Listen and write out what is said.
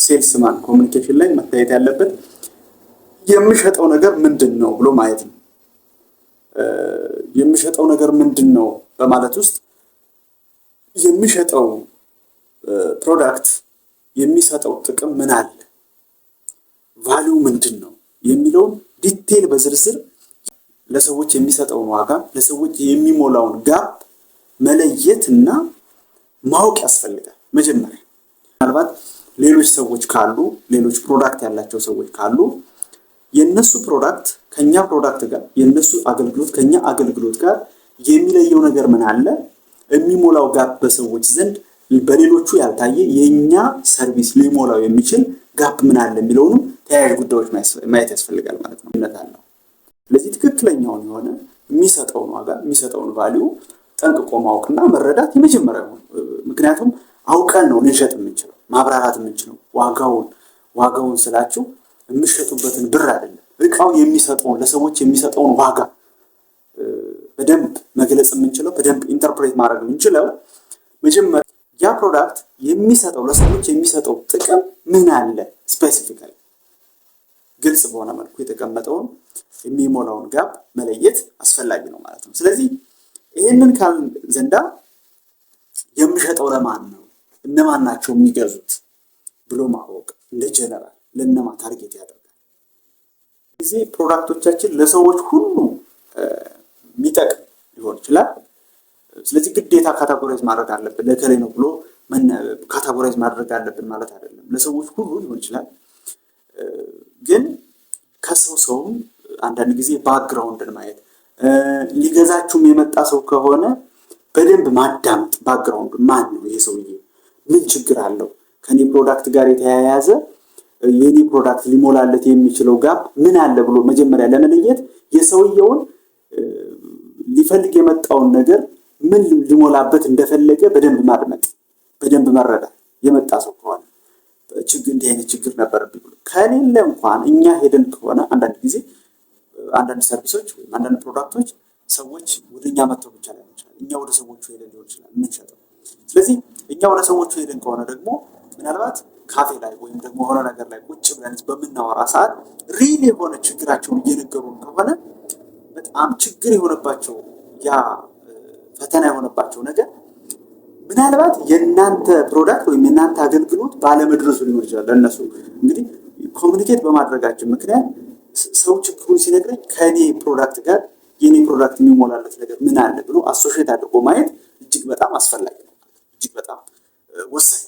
ሴልስማን ኮሚኒኬሽን ላይ መታየት ያለበት የሚሸጠው ነገር ምንድነው ብሎ ማየት ነው። የሚሸጠው ነገር ምንድነው በማለት ውስጥ የሚሸጠው ፕሮዳክት የሚሰጠው ጥቅም ምን አለ፣ ቫልዩ ምንድነው የሚለውን ዲቴል በዝርዝር ለሰዎች የሚሰጠውን ዋጋ ለሰዎች የሚሞላውን ጋፕ መለየትና ማወቅ ያስፈልጋል። መጀመሪያ ምናልባት ሌሎች ሰዎች ካሉ ሌሎች ፕሮዳክት ያላቸው ሰዎች ካሉ የነሱ ፕሮዳክት ከኛ ፕሮዳክት ጋር የነሱ አገልግሎት ከኛ አገልግሎት ጋር የሚለየው ነገር ምን አለ፣ የሚሞላው ጋፕ በሰዎች ዘንድ በሌሎቹ ያልታየ የኛ ሰርቪስ ሊሞላው የሚችል ጋፕ ምን አለ የሚለውንም ተያያዥ ጉዳዮች ማየት ያስፈልጋል ማለት ነው። እነታለው ስለዚህ ትክክለኛውን የሆነ የሚሰጠውን ዋጋ የሚሰጠውን ቫልዩ ጠንቅቆ ማወቅና መረዳት የመጀመሪያው ነው። ምክንያቱም አውቀን ነው ልንሸጥ የምንችለው ማብራራት የምንችለው ዋጋውን ስላችሁ የምትሸጡበትን ብር አይደለም፣ እቃው የሚሰጠውን ለሰዎች የሚሰጠውን ዋጋ በደንብ መግለጽ የምንችለው በደንብ ኢንተርፕሬት ማድረግ የምንችለው መጀመሪያ ያ ፕሮዳክት የሚሰጠው ለሰዎች የሚሰጠው ጥቅም ምን አለ ስፔሲፊካሊ ግልጽ በሆነ መልኩ የተቀመጠውን የሚሞላውን ጋፕ መለየት አስፈላጊ ነው ማለት ነው። ስለዚህ ይሄንን ካል ዘንዳ የሚሸጠው ለማን ነው፣ እነማን ናቸው የሚገዙት ብሎ ማወቅ እንደ ጀነራል ለነማ ታርጌት ያደርጋል። እዚህ ፕሮዳክቶቻችን ለሰዎች ሁሉ የሚጠቅም ሊሆን ይችላል። ስለዚህ ግዴታ ካታጎራይዝ ማድረግ አለብን ለከሌ ነው ብሎ ካታጎራይዝ ማድረግ አለብን ማለት አይደለም። ለሰዎች ሁሉ ሊሆን ይችላል። ግን ከሰውም አንዳንድ ጊዜ ባክግራውንድን ማየት ሊገዛችሁም የመጣ ሰው ከሆነ በደንብ ማዳመጥ፣ ባክግራውንድ ማን ነው ይሄ ሰውዬ፣ ምን ችግር አለው፣ ከኔ ፕሮዳክት ጋር የተያያዘ የኔ ፕሮዳክት ሊሞላለት የሚችለው ጋፕ ምን አለ ብሎ መጀመሪያ ለመለየት የሰውየውን ሊፈልግ የመጣውን ነገር ምን ሊሞላበት እንደፈለገ በደንብ ማድመጥ፣ በደንብ መረዳት የመጣ ሰው ከሆነ እንዲህ አይነት ችግር ነበረብኝ ብሎ ከሌለ እንኳን እኛ ሄደን ከሆነ አንዳንድ ጊዜ አንዳንድ ሰርቪሶች ወይም አንዳንድ ፕሮዳክቶች ሰዎች ወደኛ መጥተው ብቻ ላይሆን ይችላል፣ እኛ ወደ ሰዎቹ ሄደን ሊሆን ይችላል የምንሸጠው። ስለዚህ እኛ ወደ ሰዎቹ ሄደን ከሆነ ደግሞ ምናልባት ካፌ ላይ ወይም ደግሞ የሆነ ነገር ላይ ቁጭ ብለን በምናወራ ሰዓት ሪል የሆነ ችግራቸውን እየነገሩን ከሆነ በጣም ችግር የሆነባቸው ያ ፈተና የሆነባቸው ነገር ምናልባት የእናንተ ፕሮዳክት ወይም የእናንተ አገልግሎት ባለመድረሱ ሊሆን ይችላል። ለእነሱ እንግዲህ ኮሚኒኬት በማድረጋችን ምክንያት ሰው ችግሩን ሲነግረኝ ከኔ ፕሮዳክት ጋር የኔ ፕሮዳክት የሚሞላለት ነገር ምን አለ ብሎ አሶሺየት አድርጎ ማየት እጅግ በጣም አስፈላጊ ነው፣ እጅግ በጣም ወሳኝ